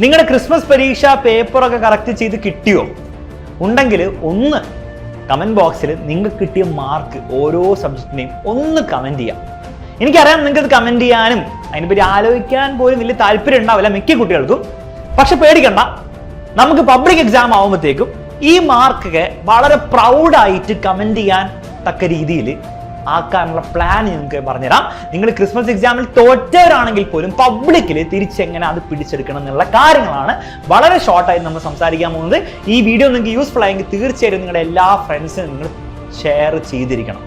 നിങ്ങളുടെ ക്രിസ്മസ് പരീക്ഷ പേപ്പറൊക്കെ കറക്റ്റ് ചെയ്ത് കിട്ടിയോ? ഉണ്ടെങ്കിൽ ഒന്ന് കമന്റ് ബോക്സിൽ നിങ്ങൾക്ക് കിട്ടിയ മാർക്ക് ഓരോ സബ്ജക്റ്റിനെയും ഒന്ന് കമന്റ് ചെയ്യാം. എനിക്കറിയാം നിങ്ങൾക്ക് കമന്റ് ചെയ്യാനും അതിനെപ്പറ്റി ആലോചിക്കാൻ പോലും വലിയ താല്പര്യം ഉണ്ടാവില്ല മിക്ക കുട്ടികൾക്കും. പക്ഷെ പേടിക്കണ്ട, നമുക്ക് പബ്ലിക് എക്സാം ആവുമ്പോഴത്തേക്കും ഈ മാർക്കൊക്കെ വളരെ പ്രൗഡായിട്ട് കമന്റ് ചെയ്യാൻ തക്ക രീതിയിൽ ആക്കാനുള്ള പ്ലാൻ നിങ്ങൾക്ക് പറഞ്ഞുതരാം. നിങ്ങൾ ക്രിസ്മസ് എക്സാമിൽ തോറ്റവരാണെങ്കിൽ പോലും പബ്ലിക്കിൽ തിരിച്ചെങ്ങനെ അത് പിടിച്ചെടുക്കണം എന്നുള്ള കാര്യങ്ങളാണ് വളരെ ഷോർട്ടായിട്ട് നമ്മൾ സംസാരിക്കാൻ പോകുന്നത്. ഈ വീഡിയോ നിങ്ങൾക്ക് യൂസ്ഫുൾ ആയെങ്കിൽ തീർച്ചയായും നിങ്ങളുടെ എല്ലാ ഫ്രണ്ട്സിനും നിങ്ങൾ ഷെയർ ചെയ്തിരിക്കണം.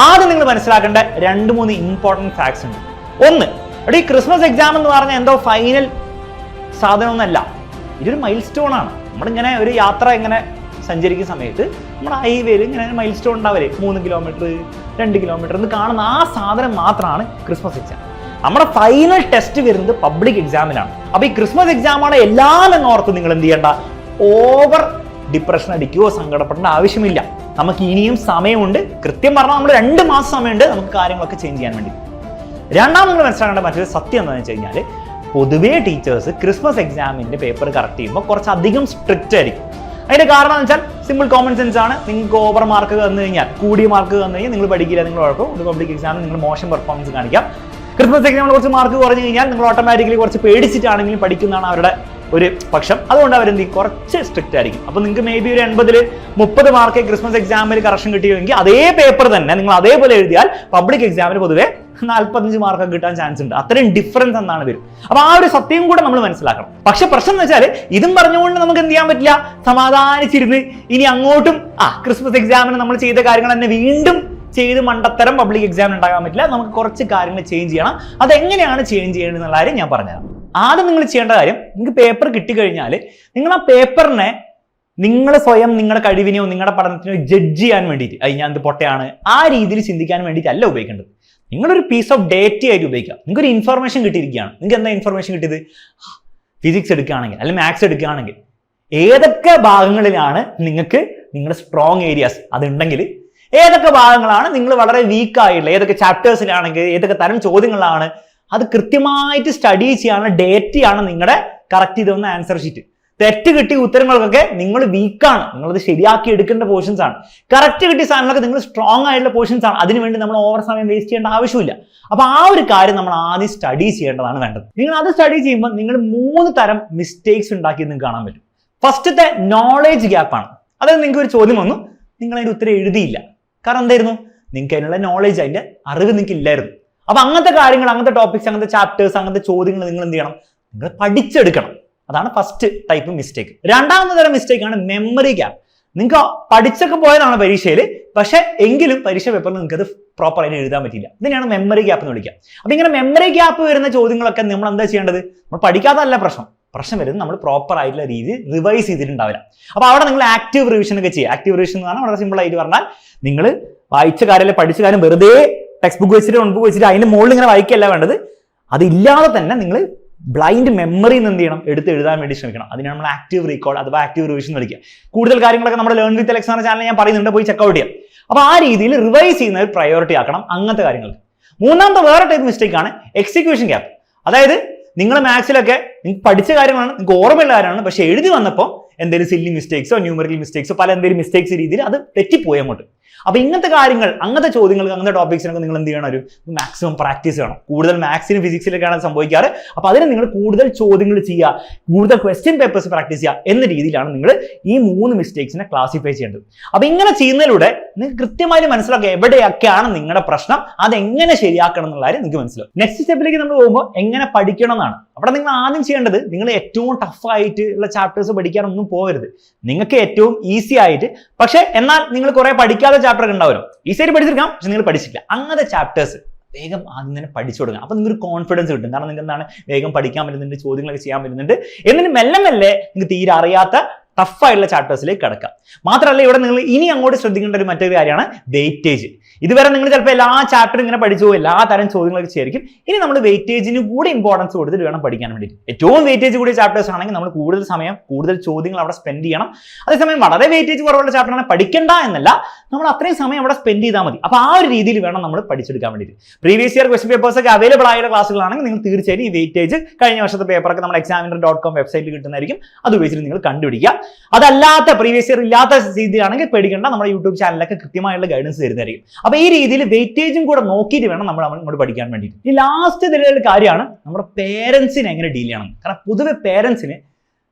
ആദ്യം നിങ്ങൾ മനസ്സിലാക്കേണ്ട 2-3 ഇമ്പോർട്ടൻറ്റ് ഫാക്ട്സ് ഉണ്ട്. ഒന്ന്, ഇവിടെ ഈ ക്രിസ്മസ് എക്സാം എന്ന് പറഞ്ഞാൽ എന്തോ ഫൈനൽ സാധനമൊന്നുമല്ല, ഇതൊരു മൈൽ സ്റ്റോൺ ആണ്. നമ്മളിങ്ങനെ ഒരു യാത്ര ഇങ്ങനെ സഞ്ചരിക്കുന്ന സമയത്ത് നമ്മുടെ ഹൈവേയിൽ ഇങ്ങനെ മൈൽ സ്റ്റോൺ ഉണ്ടാവില്ലേ, 3 കിലോമീറ്റർ 2 കിലോമീറ്റർ എന്ന് കാണുന്ന ആ സാധനം മാത്രമാണ് ക്രിസ്മസ് എക്സാം. നമ്മുടെ ഫൈനൽ ടെസ്റ്റ് വരുന്നത് പബ്ലിക് എക്സാമിനാണ്. അപ്പൊ ഈ ക്രിസ്മസ് എക്സാമാണ് എല്ലാം എന്നോർത്ത് നിങ്ങൾ എന്ത് ചെയ്യേണ്ട, ഓവർ ഡിപ്രഷൻ അടിക്കുകയോ സങ്കടപ്പെടേണ്ട ആവശ്യമില്ല. നമുക്ക് ഇനിയും സമയമുണ്ട്. കൃത്യം പറഞ്ഞാൽ നമ്മൾ 2 മാസം സമയമുണ്ട് നമുക്ക് കാര്യങ്ങളൊക്കെ ചേഞ്ച് ചെയ്യാൻ വേണ്ടി. രണ്ടാമത് നിങ്ങൾ മനസ്സിലാക്കേണ്ട മറ്റൊരു സത്യം എന്താണെന്ന് വെച്ച് കഴിഞ്ഞാൽ, പൊതുവേ ടീച്ചേഴ്സ് ക്രിസ്മസ് എക്സാമിന്റെ പേപ്പർ കറക്റ്റ് ചെയ്യുമ്പോൾ കുറച്ചധികം സ്ട്രിക്റ്റ് ആയിരിക്കും. അതിന്റെ കാരണം എന്ന് വെച്ചാൽ സിമ്പിൾ കോമൺ സെൻസ് ആണ്. നിങ്ങൾക്ക് ഓവർ മാർക്ക് തന്നു കഴിഞ്ഞാൽ, കൂടിയ മാർക്ക് തന്നു കഴിഞ്ഞാൽ നിങ്ങൾ പഠിക്കില്ല, നിങ്ങൾ കുഴപ്പം. ഒരു പബ്ലിക് എക്സാമിൽ നിങ്ങൾ മോശം പെർഫോമൻസ് കാണിക്കാം. ക്രിസ്മസ് എക്സാമിൽ കുറച്ച് മാർക്ക് കുറഞ്ഞു കഴിഞ്ഞാൽ നിങ്ങൾ ഓട്ടോമാറ്റിക്കലി കുറച്ച് പേടിച്ചിട്ടാണെങ്കിലും പഠിക്കുന്നതാണ് അവരുടെ ഒരു പക്ഷം. അതുകൊണ്ട് അവരെന്ത് കുറച്ച് സ്ട്രിക്റ്റ് ആയിരിക്കും. അപ്പൊ നിങ്ങൾക്ക് മേ ബി ഒരു 80-30 മാർക്ക് ക്രിസ്മസ് എക്സാമിൽ കറക്ഷൻ കിട്ടിയെങ്കിൽ അതേ പേപ്പർ തന്നെ നിങ്ങൾ അതേപോലെ എഴുതിയാൽ പബ്ലിക് എക്സാമിന് പൊതുവെ 45 മാർക്ക് കിട്ടാൻ ചാൻസ് ഉണ്ട്. അത്രയും ഡിഫറൻസ് എന്നാണ് വരും. അപ്പൊ ആ ഒരു സത്യം കൂടെ നമ്മൾ മനസ്സിലാക്കണം. പക്ഷെ പ്രശ്നം എന്ന് വെച്ചാൽ ഇതും പറഞ്ഞുകൊണ്ട് നമുക്ക് എന്ത് ചെയ്യാൻ പറ്റില്ല, സമാധാനിച്ചിരുന്ന് ഇനി അങ്ങോട്ടും ക്രിസ്മസ് എക്സാമിന് നമ്മൾ ചെയ്ത കാര്യങ്ങൾ തന്നെ വീണ്ടും ചെയ്ത് മണ്ടത്തരം പബ്ലിക് എക്സാമിന് ഉണ്ടാകാൻ പറ്റില്ല. നമുക്ക് കുറച്ച് കാര്യങ്ങൾ ചേഞ്ച് ചെയ്യണം. അതെങ്ങനെയാണ് ചേഞ്ച് ചെയ്യേണ്ടത് എന്നുള്ള കാര്യം ഞാൻ പറഞ്ഞുതരാം. ആദ്യം നിങ്ങൾ ചെയ്യേണ്ട കാര്യം, നിങ്ങൾക്ക് പേപ്പർ കിട്ടിക്കഴിഞ്ഞാൽ നിങ്ങൾ ആ പേപ്പറിനെ നിങ്ങൾ സ്വയം നിങ്ങളുടെ കഴിവിനെയോ നിങ്ങളുടെ പഠനത്തിനോ ജഡ്ജ് ചെയ്യാൻ വേണ്ടിയിട്ട് ഞാൻ ഇത് പൊട്ടയാണ് ആ രീതിയിൽ ചിന്തിക്കാൻ വേണ്ടിയിട്ടല്ല ഉപയോഗിക്കേണ്ടത്. നിങ്ങളൊരു പീസ് ഓഫ് ഡേറ്റ ആയിട്ട് ഉപയോഗിക്കാം. നിങ്ങൾക്കൊരു ഇൻഫർമേഷൻ കിട്ടിയിരിക്കുകയാണ്. നിങ്ങൾക്ക് എന്താ ഇൻഫർമേഷൻ കിട്ടിയത്? ഫിസിക്സ് എടുക്കുകയാണെങ്കിൽ അല്ലെങ്കിൽ മാത്സ് എടുക്കുകയാണെങ്കിൽ ഏതൊക്കെ ഭാഗങ്ങളിലാണ് നിങ്ങൾക്ക് നിങ്ങളുടെ സ്ട്രോങ് ഏരിയാസ് അതുണ്ടെങ്കിൽ, ഏതൊക്കെ ഭാഗങ്ങളാണ് നിങ്ങൾ വളരെ വീക്ക് ആയിട്ടുള്ള, ഏതൊക്കെ ചാപ്റ്റേഴ്സിലാണെങ്കിൽ ഏതൊക്കെ തരം ചോദ്യങ്ങളാണ്, അത് കൃത്യമായിട്ട് സ്റ്റഡി ചെയ്യാനുള്ള ഡേറ്റയാണ് നിങ്ങളുടെ കറക്റ്റ് ചെയ്ത് വന്ന ആൻസർ ഷീറ്റ്. തെറ്റ് കിട്ടിയ ഉത്തരങ്ങൾക്കൊക്കെ നിങ്ങൾ വീക്കാണ്, നിങ്ങളത് ശരിയാക്കി എടുക്കേണ്ട പോർഷൻസ് ആണ്. കറക്റ്റ് കിട്ടിയ സാധനങ്ങളൊക്കെ നിങ്ങൾ സ്ട്രോങ് ആയിട്ടുള്ള പോർഷൻസ് ആണ്. അതിനുവേണ്ടി നമ്മൾ ഓവർ സമയം വേസ്റ്റ് ചെയ്യേണ്ട ആവശ്യമില്ല. അപ്പൊ ആ ഒരു കാര്യം നമ്മൾ ആദ്യം സ്റ്റഡി ചെയ്യേണ്ടതാണ് വേണ്ടത്. നിങ്ങൾ അത് സ്റ്റഡി ചെയ്യുമ്പോൾ നിങ്ങൾ 3 തരം മിസ്റ്റേക്സ് ഉണ്ടാക്കി നിങ്ങൾക്ക് കാണാൻ പറ്റും. ഫസ്റ്റത്തെ നോളേജ് ഗ്യാപ്പാണ്. അതായത് നിങ്ങൾക്ക് ഒരു ചോദ്യം വന്നു, നിങ്ങൾ അതിന്റെ ഉത്തരം എഴുതിയില്ല. കാരണം എന്തായിരുന്നു? നിങ്ങൾക്ക് അതിനുള്ള നോളേജ്, അതിന്റെ അറിവ് നിങ്ങൾക്ക് ഇല്ലായിരുന്നു. അപ്പൊ അങ്ങനത്തെ കാര്യങ്ങൾ, അങ്ങനത്തെ ടോപ്പിക്സ്, അങ്ങനത്തെ ചാപ്റ്റേഴ്സ്, അങ്ങനത്തെ ചോദ്യങ്ങൾ നിങ്ങൾ എന്ത് ചെയ്യണം? നിങ്ങൾ പഠിച്ചെടുക്കണം. അതാണ് ഫസ്റ്റ് ടൈപ്പ് മിസ്റ്റേക്ക്. രണ്ടാമത്തെ തരം മിസ്റ്റേക്ക് ആണ് മെമ്മറി ഗ്യാപ്പ്. നിങ്ങൾക്ക് പഠിച്ചൊക്കെ പോയതാണ് പരീക്ഷയിൽ, പക്ഷെ എങ്കിലും പരീക്ഷ പേപ്പറിൽ നിങ്ങൾക്ക് അത് പ്രോപ്പറായിട്ട് എഴുതാൻ പറ്റില്ല. ഇതിനെയാണ് മെമ്മറി ഗ്യാപ്പ് എന്ന് വിളിക്കുക. അപ്പൊ ഇങ്ങനെ മെമ്മറി ഗ്യാപ്പ് വരുന്ന ചോദ്യങ്ങളൊക്കെ നമ്മൾ എന്താ ചെയ്യേണ്ടത്? നമ്മൾ പഠിക്കാത്തല്ല പ്രശ്നം വരുന്നത് നമ്മൾ പ്രോപ്പർ ആയിട്ടുള്ള രീതിയിൽ റിവൈസ് ചെയ്തിട്ടുണ്ടാവില്ല. അപ്പൊ അവിടെ നിങ്ങൾ ആക്റ്റീവ് റിവിഷൻ ഒക്കെ ചെയ്യുക. ആക്റ്റീവ് റിവിഷൻ എന്ന് പറഞ്ഞാൽ വളരെ സിമ്പിൾ ആയിട്ട് പറഞ്ഞാൽ, നിങ്ങൾ വായിച്ച കാര്യം പഠിച്ച കാര്യം വെറുതെ ടെക്സ്റ്റ് ബുക്ക് വെച്ചിട്ട് നോട്ട്ബുക്ക് വെച്ചിട്ട് അതിന്റെ മുകളിൽ ഇങ്ങനെ വായിക്കല്ല വേണ്ടത്. അതില്ലാതെ തന്നെ നിങ്ങൾ ബ്ലൈൻഡ് മെമ്മറി എന്ത് ചെയ്യണം? എടുത്ത് എഴുതാൻ വേണ്ടി ശ്രമിക്കണം. അതിനാണ് നമ്മൾ ആക്റ്റീവ് റീകോൾ അഥവാ ആക്റ്റീവ് റിവിഷൻ എന്ന് വിളിക്കുക. കൂടുതൽ കാര്യങ്ങളൊക്കെ നമ്മുടെ ലേൺ വിത്ത് അലക്സ് എന്ന ചാനൽ ഞാൻ പറയുന്നുണ്ട്, പോയി ചെക്കൗട്ട് ചെയ്യാം. അപ്പൊ ആ രീതിയിൽ റിവൈസ് ചെയ്യുന്ന ഒരു പ്രയോറിറ്റി ആക്കണം അങ്ങനത്തെ കാര്യങ്ങൾക്ക്. മൂന്നാമത്തെ വേറെ ടൈപ്പ് മിസ്റ്റേക്ക് ആണ് എക്സിക്യൂഷൻ ഗ്യാപ്പ്. അതായത് നിങ്ങൾ മാത്സിലൊക്കെ നിങ്ങൾക്ക് പഠിച്ച കാര്യങ്ങളാണ്, നിങ്ങൾക്ക് ഓർമ്മയുള്ള കാര്യമാണ്, പക്ഷെ എഴുതി വന്നപ്പോൾ എന്തെങ്കിലും സില്ലി മിസ്റ്റേക്സോ ന്യൂമറിക്കൽ മിസ്റ്റേക്സോ പല എന്തെങ്കിലും മിസ്റ്റേക്സ് രീതിയിൽ അത് തെറ്റിപ്പോയി അങ്ങോട്ട്. അപ്പൊ ഇങ്ങനത്തെ കാര്യങ്ങൾ, അങ്ങനത്തെ ചോദ്യങ്ങൾക്ക്, അങ്ങനത്തെ ടോപ്പിക്സിനൊക്കെ നിങ്ങൾ എന്ത് ചെയ്യണം? ഒരു മാക്സിമം പ്രാക്ടീസ് ചെയ്യണം. കൂടുതൽ മാത്സിനും ഫിസിക്സിലൊക്കെയാണ് സംഭവിക്കാറ്. അപ്പൊ അതിന് നിങ്ങൾ കൂടുതൽ ചോദ്യങ്ങൾ ചെയ്യുക, കൂടുതൽ ക്വസ്റ്റ്യൻ പേപ്പേഴ്സ് പ്രാക്ടീസ് ചെയ്യുക എന്ന രീതിയിലാണ് നിങ്ങൾ ഈ 3 മിസ്റ്റേക്സിനെ ക്ലാസിഫൈ ചെയ്യേണ്ടത്. അപ്പൊ ഇങ്ങനെ ചെയ്യുന്നതിലൂടെ നിങ്ങൾക്ക് കൃത്യമായി മനസ്സിലാക്കുക എവിടെയൊക്കെയാണ് നിങ്ങളുടെ പ്രശ്നം, അതെങ്ങനെ ശരിയാക്കണം എന്നുള്ള കാര്യം നിങ്ങൾക്ക് മനസ്സിലാവും. നെക്സ്റ്റ് സ്റ്റെപ്പിലേക്ക് നമ്മൾ പോകുമ്പോൾ എങ്ങനെ പഠിക്കണം എന്നാണ്. അവിടെ നിങ്ങൾ ആദ്യം ചെയ്യേണ്ടത്, നിങ്ങൾ ഏറ്റവും ടഫ് ആയിട്ടുള്ള ചാപ്റ്റേഴ്സ് പഠിക്കാനൊന്നും പോകരുത്. നിങ്ങൾക്ക് ഏറ്റവും ഈസി ആയിട്ട്, പക്ഷെ എന്നാൽ നിങ്ങൾ കുറെ പഠിക്കാത്ത ചാപ്റ്റർ ഒക്കെ ഉണ്ടാവുമല്ലോ, ഈസി ആയിട്ട് പഠിച്ചെടുക്കാം, പക്ഷെ നിങ്ങൾ പഠിച്ചില്ല, അങ്ങനത്തെ ചാപ്റ്റേഴ്സ് വേഗം ആദ്യം തന്നെ പഠിച്ചു തുടങ്ങാം. അപ്പൊ നിങ്ങൾക്ക് കോൺഫിഡൻസ് കിട്ടും. കാരണം നിങ്ങൾക്ക് എന്താണ്, വേഗം പഠിക്കാൻ പറ്റുന്നുണ്ട്, ചോദ്യങ്ങളൊക്കെ ചെയ്യാൻ പറ്റുന്നുണ്ട്. എന്നിട്ട് മെല്ലെ മെല്ലെ നിങ്ങൾക്ക് തീരെ അറിയാത്ത ടഫായിട്ടുള്ള ചാപ്റ്റേഴ്സിലേക്ക് കിടക്കാം. മാത്രമല്ല ഇവിടെ നിങ്ങൾ ഇനി അങ്ങോട്ട് ശ്രദ്ധിക്കേണ്ട ഒരു മറ്റൊരു കാര്യമാണ് വെയിറ്റേജ്. ഇതുവരെ നിങ്ങൾ ചിലപ്പോൾ എല്ലാ ചാപ്റ്ററും ഇങ്ങനെ പഠിച്ചു പോകും, എല്ലാ തരം ചോദ്യങ്ങളൊക്കെ ചേർക്കും. ഇനി നമ്മൾ വെയിറ്റേജിന് കൂടി ഇമ്പോർട്ടൻസ് കൊടുത്തിട്ട് വേണം പഠിക്കാൻ വേണ്ടിയിട്ട്. ഏറ്റവും വെയിറ്റേജ് കൂടിയ ചാപ്റ്റേഴ്സ് ആണെങ്കിൽ നമ്മൾ കൂടുതൽ സമയം കൂടുതൽ ചോദ്യങ്ങൾ അവിടെ സ്പെൻഡ് ചെയ്യണം. അതേസമയം വളരെ വെയിറ്റേജ് കുറവുള്ള ചാപ്റ്റർ ആണ് പഠിക്കേണ്ട എന്നല്ല, നമ്മൾ അത്രയും സമയം അവിടെ സ്പെൻഡ് ചെയ്താൽ മതി. അപ്പോൾ ആ ഒരു രീതിയിൽ വേണം നമ്മൾ പഠിച്ചെടുക്കാൻ വേണ്ടിയിട്ട്. പ്രീവിയസ് ഇയർ ക്വസ്റ്റ്യൻ പേപ്പേഴ്സ് ഒക്കെ അവൈലബിൾ ആയുള്ള ക്ലാസ്സുകളാണെങ്കിൽ നിങ്ങൾ തീർച്ചയായും ഈ വെയിറ്റേജ് കഴിഞ്ഞ വർഷത്തെ പേപ്പറൊക്കെ നമ്മുടെ examiner.com വെബ്സൈറ്റിൽ കിട്ടുന്നതായിരിക്കും. അത് ഉപയോഗിച്ചിട്ട് നിങ്ങൾ കണ്ടുപിടിക്കുക. അതല്ലാത്ത പ്രീവിയസ് ഇയർ ഇല്ലാത്ത രീതിയാണെങ്കിൽ പേടിക്കേണ്ട, നമ്മുടെ യൂട്യൂബ് ചാനലിലൊക്കെ കൃത്യമായുള്ള ഗൈഡൻസ് തരുന്നതായിരിക്കും. അപ്പോൾ ഈ രീതിയിൽ വെയിറ്റേജും കൂടെ നോക്കിയിട്ട് വേണം നമ്മൾ അങ്ങോട്ട് പഠിക്കാൻ വേണ്ടിയിട്ട്. ഈ ലാസ്റ്റ് ഇതിലുള്ള കാര്യമാണ് നമ്മുടെ പേരൻസിനെ എങ്ങനെ ഡീൽ ചെയ്യണം. കാരണം പൊതുവെ പേരൻസിന്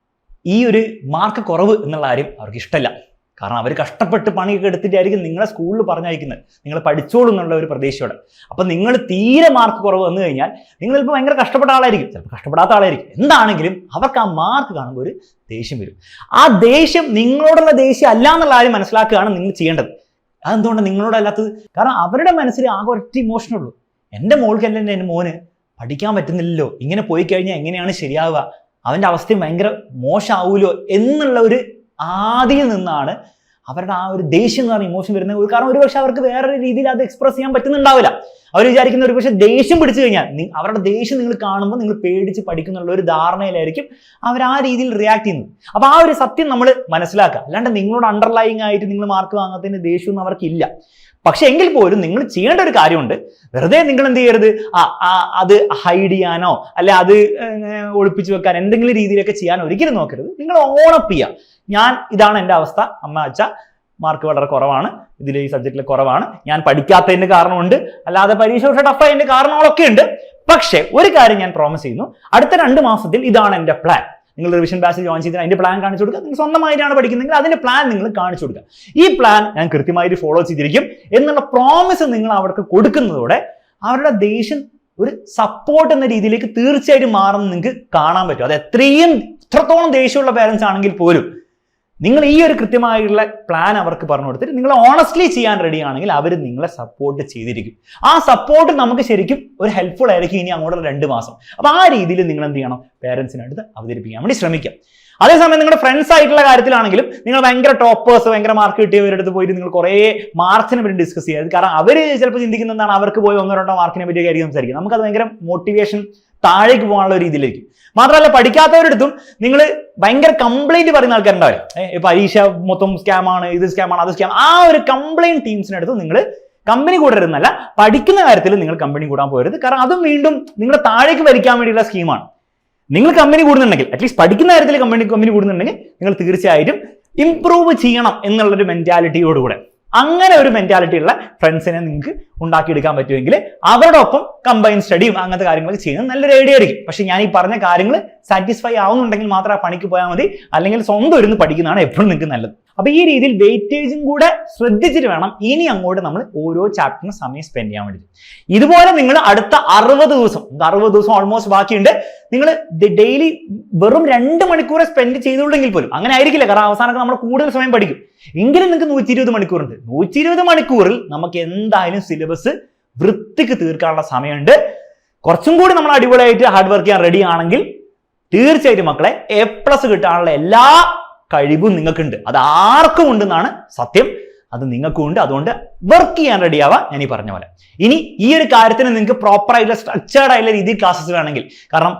ഈ ഒരു മാർക്ക് കുറവ് എന്നുള്ള കാര്യം അവർക്ക് ഇഷ്ടമല്ല. കാരണം അവർ കഷ്ടപ്പെട്ട് പണിയൊക്കെ എടുത്തിട്ടായിരിക്കും നിങ്ങളെ സ്കൂളിൽ പറഞ്ഞയക്കുന്നത്, നിങ്ങൾ പഠിച്ചോളൂ എന്നുള്ള ഒരു പ്രതീക്ഷയോടെ. അപ്പം നിങ്ങൾ തീരെ മാർക്ക് കുറവ് വന്നു കഴിഞ്ഞാൽ നിങ്ങൾ ചിലപ്പോൾ ഭയങ്കര കഷ്ടപ്പെട്ട ആളായിരിക്കും, ചിലപ്പോൾ കഷ്ടപ്പെടാത്ത ആളായിരിക്കും. എന്താണെങ്കിലും അവർക്ക് ആ മാർക്ക് കാണുമ്പോൾ ഒരു ദേഷ്യം വരും. ആ ദേഷ്യം നിങ്ങളോടുള്ള ദേഷ്യം അല്ല എന്നുള്ള കാര്യം മനസ്സിലാക്കുകയാണ് നിങ്ങൾ ചെയ്യേണ്ടത്. അതെന്തുകൊണ്ട് നിങ്ങളോടല്ലാത്തത്? കാരണം അവരുടെ മനസ്സിൽ ആകെ ഒറ്റ ഇമോഷനുള്ളൂ, എൻ്റെ മോൾക്കല്ല എൻ്റെ മോന് പഠിക്കാൻ പറ്റുന്നില്ലല്ലോ, ഇങ്ങനെ പോയി കഴിഞ്ഞാൽ എങ്ങനെയാണ് ശരിയാവുക, അവൻ്റെ അവസ്ഥയും ഭയങ്കര മോശമാവുമല്ലോ എന്നുള്ള ഒരു ആദ്യം നിന്നാണ് അവരുടെ ആ ഒരു ദേഷ്യം എന്ന് പറഞ്ഞ ഇമോഷൻ വരുന്നത്. കാരണം ഒരുപക്ഷെ അവർക്ക് വേറൊരു രീതിയിൽ അത് എക്സ്പ്രസ് ചെയ്യാൻ പറ്റുന്നുണ്ടാവില്ല. അവർ വിചാരിക്കുന്ന ഒരു പക്ഷേ ദേഷ്യം പിടിച്ചു കഴിഞ്ഞാൽ അവരുടെ ദേഷ്യം നിങ്ങൾ കാണുമ്പോൾ നിങ്ങൾ പേടിച്ച് പഠിക്കുന്നുള്ള ഒരു ധാരണയിലായിരിക്കും അവർ ആ രീതിയിൽ റിയാക്ട് ചെയ്യുന്നത്. അപ്പോൾ ആ ഒരു സത്യം നമ്മൾ മനസ്സിലാക്കുക. അല്ലാണ്ട് നിങ്ങളോട് അണ്ടർലൈങ് ആയിട്ട് നിങ്ങൾ മാർക്ക് വാങ്ങാത്തതിന് ദേഷ്യമൊന്നും അവർക്കില്ല. പക്ഷെ എങ്കിൽ പോലും നിങ്ങൾ ചെയ്യേണ്ട ഒരു കാര്യമുണ്ട്. വെറുതെ നിങ്ങൾ എന്ത് ചെയ്യരുത്, അത് ഹൈഡ് ചെയ്യാനോ അല്ലെ അത് ഒളിപ്പിച്ചു വെക്കാൻ എന്തെങ്കിലും രീതിയിലൊക്കെ ചെയ്യാൻ ഒരിക്കലും നോക്കരുത്. നിങ്ങൾ ഓണപ്പ് ചെയ്യുക. ഇതാണ് എൻ്റെ അവസ്ഥ, അമ്മ അച്ഛ മാർക്ക് വളരെ കുറവാണ്, ഇതിൽ ഈ സബ്ജക്റ്റിൽ കുറവാണ്, ഞാൻ പഠിക്കാത്തതിൻ്റെ കാരണമുണ്ട്, അല്ലാതെ പരീക്ഷ പക്ഷേ ടഫായതിൻ്റെ കാരണങ്ങളൊക്കെ ഉണ്ട്. പക്ഷെ ഒരു കാര്യം ഞാൻ പ്രോമിസ് ചെയ്യുന്നു, അടുത്ത 2 മാസത്തിൽ ഇതാണ് എൻ്റെ പ്ലാൻ. നിങ്ങൾ റിവിഷൻ ബാച്ച് ജോയിൻ ചെയ്ത് അതിന്റെ പ്ലാൻ കാണിച്ചു കൊടുക്കുക. നിങ്ങൾ സ്വന്തമായിട്ടാണ് പഠിക്കുന്നതെങ്കിൽ അതിന്റെ പ്ലാൻ നിങ്ങൾ കാണിച്ചു കൊടുക്കുക. ഈ പ്ലാൻ ഞാൻ കൃത്യമായിട്ട് ഫോളോ ചെയ്തിരിക്കും എന്നുള്ള പ്രോമിസ് നിങ്ങൾ അവർക്ക് കൊടുക്കുന്നതോടെ അവരുടെ ദേഷ്യം ഒരു സപ്പോർട്ട് എന്ന രീതിയിലേക്ക് തീർച്ചയായിട്ടും മാറുന്ന നിങ്ങൾക്ക് കാണാൻ പറ്റും. അത് എത്രത്തോളം ദേഷ്യമുള്ള പേരൻസ് ആണെങ്കിൽ പോലും നിങ്ങൾ ഈ ഒരു കൃത്യമായിട്ടുള്ള പ്ലാൻ അവർക്ക് പറഞ്ഞു കൊടുത്തിട്ട് നിങ്ങൾ ഓണസ്റ്റ്ലി ചെയ്യാൻ റെഡി ആണെങ്കിൽ അവർ നിങ്ങളെ സപ്പോർട്ട് ചെയ്തിരിക്കും. ആ സപ്പോർട്ട് നമുക്ക് ശരിക്കും ഒരു ഹെൽപ്ഫുൾ ആയിരിക്കും ഇനി അങ്ങോട്ടുള്ള 2 മാസം. അപ്പോൾ ആ രീതിയിൽ നിങ്ങൾ എന്ത് ചെയ്യണം, പേരൻസിനടുത്ത് അവതരിപ്പിക്കാൻ വേണ്ടി ശ്രമിക്കാം. അതേസമയം നിങ്ങളുടെ ഫ്രണ്ട്സ് ആയിട്ടുള്ള കാര്യത്തിലാണെങ്കിലും നിങ്ങൾ ഭയങ്കര ടോപ്പേഴ്സ്, ഭയങ്കര മാർക്ക് കിട്ടിയവരുടെ അടുത്ത് പോയിട്ട് നിങ്ങൾ കുറേ മാർക്സിനെ പറ്റി ഡിസ്കസ് ചെയ്യരുത്. കാരണം അവർ ചിലപ്പോൾ ചിന്തിക്കുന്ന എന്താണ്, അവർക്ക് പോയി 1-2 മാർക്കിനെ പറ്റിയൊക്കെ സംസാരിക്കും. നമുക്കത് ഭയങ്കര മോട്ടിവേഷൻ താഴേക്ക് പോകാനുള്ള ഒരു രീതിയിലായിരിക്കും. മാത്രമല്ല പഠിക്കാത്തവരടുത്തും നിങ്ങൾ ഭയങ്കര കംപ്ലൈന്റ് പറയുന്ന ആൾക്കാരുണ്ടാവില്ല, പരീക്ഷ മൊത്തം സ്കാമാണ്, ഇത് സ്കാമാണ്, അത് സ്കാം. ആ ഒരു കംപ്ലൈന്റ് ടീംസിനടുത്ത് നിങ്ങൾ കമ്പനി കൂടരുതെന്നല്ല, പഠിക്കുന്ന കാര്യത്തിൽ നിങ്ങൾ കമ്പനി കൂടാൻ പോകരുത്. കാരണം അതും വീണ്ടും നിങ്ങളുടെ താഴേക്ക് വലിക്കാൻ വേണ്ടിയുള്ള സ്കീമാണ്. നിങ്ങൾ കമ്പനി കൂടുന്നുണ്ടെങ്കിൽ, അറ്റ്ലീസ്റ്റ് പഠിക്കുന്ന കാര്യത്തിൽ കമ്പനി കൂടുന്നുണ്ടെങ്കിൽ നിങ്ങൾ തീർച്ചയായിട്ടും ഇംപ്രൂവ് ചെയ്യണം എന്നുള്ളൊരു മെന്റാലിറ്റിയോടുകൂടെ, അങ്ങനെ ഒരു മെന്റാലിറ്റി ഉള്ള ഫ്രണ്ട്സിനെ നിങ്ങൾക്ക് ഉണ്ടാക്കിയെടുക്കാൻ പറ്റുമെങ്കിൽ അവരുടെ ഒപ്പം കമ്പൈൻ സ്റ്റഡിയും അങ്ങനത്തെ കാര്യങ്ങളൊക്കെ ചെയ്യുന്നത് നല്ലൊരു ഐഡിയ ആയിരിക്കും. പക്ഷെ ഞാൻ ഈ പറഞ്ഞ കാര്യങ്ങൾ സാറ്റിസ്ഫൈ ആവുന്നുണ്ടെങ്കിൽ മാത്രം ആ പണിക്ക് പോയാൽ മതി, അല്ലെങ്കിൽ സ്വന്തം ഇരുന്ന് പഠിക്കുന്നതാണ് എപ്പോഴും നിങ്ങൾക്ക് നല്ലത്. അപ്പൊ ഈ രീതിയിൽ വെയിറ്റേജും കൂടെ ശ്രദ്ധിച്ചിട്ട് വേണം ഇനി അങ്ങോട്ട് നമ്മൾ ഓരോ ചാപ്റ്ററിനും സമയം സ്പെൻഡ് ചെയ്യാൻ വേണ്ടി. ഇതുപോലെ നിങ്ങൾ അടുത്ത 60 ദിവസം ഓൾമോസ്റ്റ് ബാക്കിയുണ്ട്. നിങ്ങൾ ഡെയിലി വെറും 2 മണിക്കൂർ സ്പെൻഡ് ചെയ്തുകൊണ്ടെങ്കിൽ പോലും, അങ്ങനെ ആയിരിക്കില്ല, കാരണം അവസാനമൊക്കെ നമ്മൾ കൂടുതൽ സമയം പഠിക്കും. എങ്കിലും നിങ്ങൾക്ക് 120 മണിക്കൂറുണ്ട്. 120 മണിക്കൂറിൽ നമുക്ക് എന്തായാലും സിലബസ് വൃത്തിക്ക് തീർക്കാനുള്ള സമയമുണ്ട്. കുറച്ചും കൂടി നമ്മൾ അടിപൊളിയായിട്ട് ഹാർഡ് വർക്ക് ചെയ്യാൻ റെഡി ആണെങ്കിൽ തീർച്ചയായിട്ടും മക്കളെ A+ കിട്ടാനുള്ള എല്ലാ കഴിവും നിങ്ങൾക്കുണ്ട്. അത് ആർക്കും ഉണ്ടെന്നാണ് സത്യം, അത് നിങ്ങൾക്കും ഉണ്ട്. അതുകൊണ്ട് വർക്ക് ചെയ്യാൻ റെഡി ആവാം ഞാൻ ഈ പറഞ്ഞ പോലെ. ഇനി ഈ ഒരു കാര്യത്തിന് നിങ്ങൾക്ക് പ്രോപ്പർ ആയിട്ടുള്ള സ്ട്രക്ചേർഡ് ആയിട്ടുള്ള രീതിയിൽ ക്ലാസ്സസ് വേണമെങ്കിൽ, കാരണം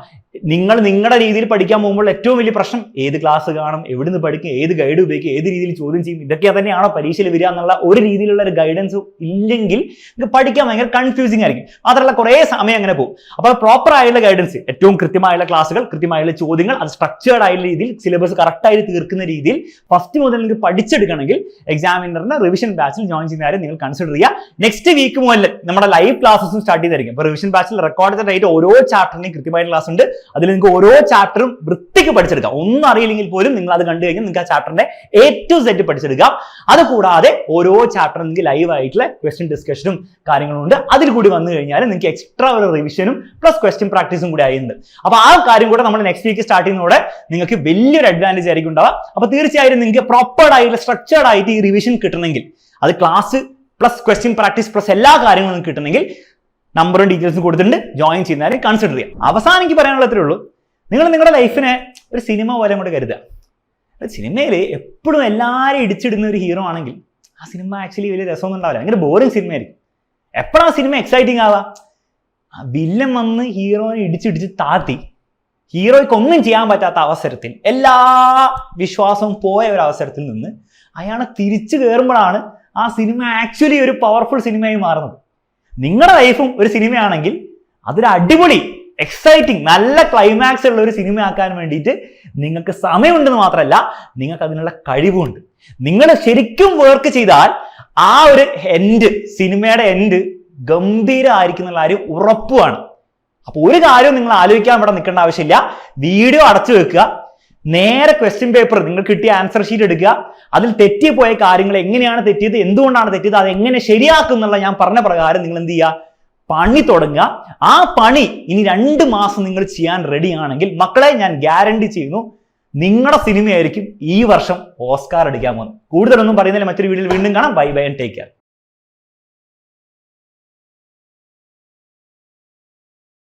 നിങ്ങൾ നിങ്ങളുടെ രീതിയിൽ പഠിക്കാൻ പോകുമ്പോൾ ഏറ്റവും വലിയ പ്രശ്നം ഏത് ക്ലാസ് കാണും, എവിടുന്ന് പഠിക്കും, ഏത് ഗൈഡ് ഉപയോഗിക്കും, ഏത് രീതിയിൽ ചോദ്യം ചെയ്യും, ഇതൊക്കെ തന്നെയാണോ പരീക്ഷയിൽ വരിക എന്നുള്ള ഒരു രീതിയിലുള്ള ഒരു ഗൈഡൻസ് ഇല്ലെങ്കിൽ നിങ്ങൾക്ക് പഠിക്കാൻ ഭയങ്കര കൺഫ്യൂസിങ് ആയിരിക്കും. മാത്രമല്ല കുറേ സമയം അങ്ങനെ പോകും. അപ്പോൾ പ്രോപ്പർ ആയിട്ടുള്ള ഗൈഡൻസ്, ഏറ്റവും കൃത്യമായുള്ള ക്ലാസ്സുകൾ, കൃത്യമായുള്ള ചോദ്യങ്ങൾ, അത് സ്ട്രക്ചേർഡ് ആയിട്ടുള്ള രീതിയിൽ സിലബസ് കറക്റ്റായിട്ട് തീർക്കുന്ന രീതിയിൽ ഫസ്റ്റ് മുതൽ നിങ്ങൾക്ക് പഠിച്ചെടുക്കണമെങ്കിൽ എക്സാമിനറിന്റെ റിവിഷൻ ബാച്ചിൽ ജോയിൻ ചെയ്യുന്ന കാര്യം നിങ്ങൾ കൺസിഡർ ചെയ്യുക. നെക്സ്റ്റ് വീക്ക് മുതൽ നമ്മുടെ ലൈവ് ക്ലാസ്സും സ്റ്റാർട്ട് ചെയ്തായിരിക്കും. അപ്പോൾ റിവിഷൻ ബാച്ചിൽ റെക്കോർഡ് ആയിട്ട് ഓരോ ചാപ്റ്ററിനും കൃത്യമായിട്ട് ക്ലാസ് ഉണ്ട്. അതിൽ നിങ്ങൾക്ക് ഓരോ ചാപ്റ്ററും വൃത്തിക്ക് പഠിച്ചെടുക്കാം. ഒന്നും അറിയില്ലെങ്കിൽ പോലും നിങ്ങൾ അത് കണ്ടു കഴിഞ്ഞാൽ നിങ്ങൾക്ക് ആ ചാപ്റ്ററിന്റെ A to Z പഠിച്ചെടുക്കാം. അതുകൂടാതെ ഓരോ ചാപ്റ്ററും നിങ്ങൾക്ക് ലൈവ് ആയിട്ടുള്ള ക്വസ്റ്റ്യൻ ഡിസ്കഷനും കാര്യങ്ങളും ഉണ്ട്. അതിൽ കൂടി വന്നു കഴിഞ്ഞാൽ നിങ്ങൾക്ക് എക്സ്ട്രാ ഒരു റിവിഷനും പ്ലസ് ക്വസ്റ്റ്യൻ പ്രാക്ടീസും കൂടി ആയിട്ടുണ്ട്. അപ്പൊ ആ കാര്യം കൂടെ നമ്മൾ നെക്സ്റ്റ് വീക്ക് സ്റ്റാർട്ട് ചെയ്യുന്നതോടെ നിങ്ങൾക്ക് വലിയൊരു അഡ്വാൻറ്റേജ് ആയിരിക്കും ഉണ്ടാവുക. അപ്പൊ തീർച്ചയായും നിങ്ങൾക്ക് പ്രോപ്പർഡ് ആയിട്ടുള്ള സ്ട്രക്ചേർഡ് ആയിട്ട് ഈ റിവിഷൻ കിട്ടണമെങ്കിൽ, അത് class plus question practice plus എല്ലാ കാര്യങ്ങളും നിങ്ങൾക്ക് കിട്ടണമെങ്കിൽ നമ്പറും ഡീറ്റെയിൽസും കൊടുത്തിട്ടുണ്ട്, ജോയിൻ ചെയ്യുന്നവരെ കൺസിഡർ ചെയ്യാം. അവസാനം എനിക്ക് പറയാനുള്ള അത്രേ ഉള്ളൂ, നിങ്ങൾ നിങ്ങളുടെ ലൈഫിനെ ഒരു സിനിമ പോലെ അങ്ങോട്ട് കരുതുക. സിനിമയിൽ എപ്പോഴും എല്ലാവരും ഇടിച്ചിടുന്ന ഒരു ഹീറോ ആണെങ്കിൽ ആ സിനിമ ആക്ച്വലി വലിയ രസമൊന്നും ഉണ്ടാവില്ല, ഭയങ്കര ബോറിംഗ് സിനിമയായിരിക്കും. എപ്പോഴാണ് ആ സിനിമ എക്സൈറ്റിംഗ് ആവാം? വില്ലൻ വന്ന് ഹീറോനെ ഇടിച്ചിടിച്ച് താഴ്ത്തി ഹീറോയ്ക്ക് ഒന്നും ചെയ്യാൻ പറ്റാത്ത അവസരത്തിൽ, എല്ലാ വിശ്വാസവും പോയ ഒരു അവസരത്തിൽ നിന്ന് അയാളെ തിരിച്ചു കയറുമ്പോഴാണ് ആ സിനിമ ആക്ച്വലി ഒരു പവർഫുൾ സിനിമയായി മാറുന്നത്. നിങ്ങളുടെ ലൈഫും ഒരു സിനിമയാണെങ്കിൽ അതൊരു അടിപൊളി എക്സൈറ്റിംഗ് നല്ല ക്ലൈമാക്സ് ഉള്ള ഒരു സിനിമ ആക്കാൻ വേണ്ടിയിട്ട് നിങ്ങൾക്ക് സമയമുണ്ടെന്ന് മാത്രമല്ല, നിങ്ങൾക്ക് അതിനുള്ള കഴിവുണ്ട്. നിങ്ങൾ ശരിക്കും വർക്ക് ചെയ്താൽ ആ ഒരു എൻഡ്, സിനിമയുടെ എൻഡ് ഗംഭീരമായിരിക്കും എന്നുള്ള കാര്യം ഉറപ്പുമാണ്. അപ്പൊ ഒരു കാര്യവും നിങ്ങൾ ആലോചിക്കാൻ ഇവിടെ നിൽക്കേണ്ട ആവശ്യമില്ല. വീഡിയോ അടച്ചു വെക്കുക, നേരെ ക്വസ്റ്റ്യൻ പേപ്പർ നിങ്ങൾ കിട്ടിയ ആൻസർ ഷീറ്റ് എടുക്കുക, അതിൽ തെറ്റിപ്പോയ കാര്യങ്ങൾ എങ്ങനെയാണ് തെറ്റിയത്, എന്തുകൊണ്ടാണ് തെറ്റിയത്, അത് എങ്ങനെ ശരിയാക്കും എന്നുള്ള ഞാൻ പറഞ്ഞ പ്രകാരം നിങ്ങൾ എന്ത് ചെയ്യുക, പണി തുടങ്ങുക. ആ പണി ഇനി 2 മാസം നിങ്ങൾ ചെയ്യാൻ റെഡി ആണെങ്കിൽ മക്കളെ ഞാൻ ഗ്യാരണ്ടി ചെയ്യുന്നു, നിങ്ങളുടെ സിനിമയായിരിക്കും ഈ വർഷം ഓസ്കാർ അടിക്കാൻ പോകുന്നത്. കൂടുതലൊന്നും പറയുന്നില്ല, മറ്റൊരു വീഡിയോയിൽ വീണ്ടും കാണാം. Bye bye and take care.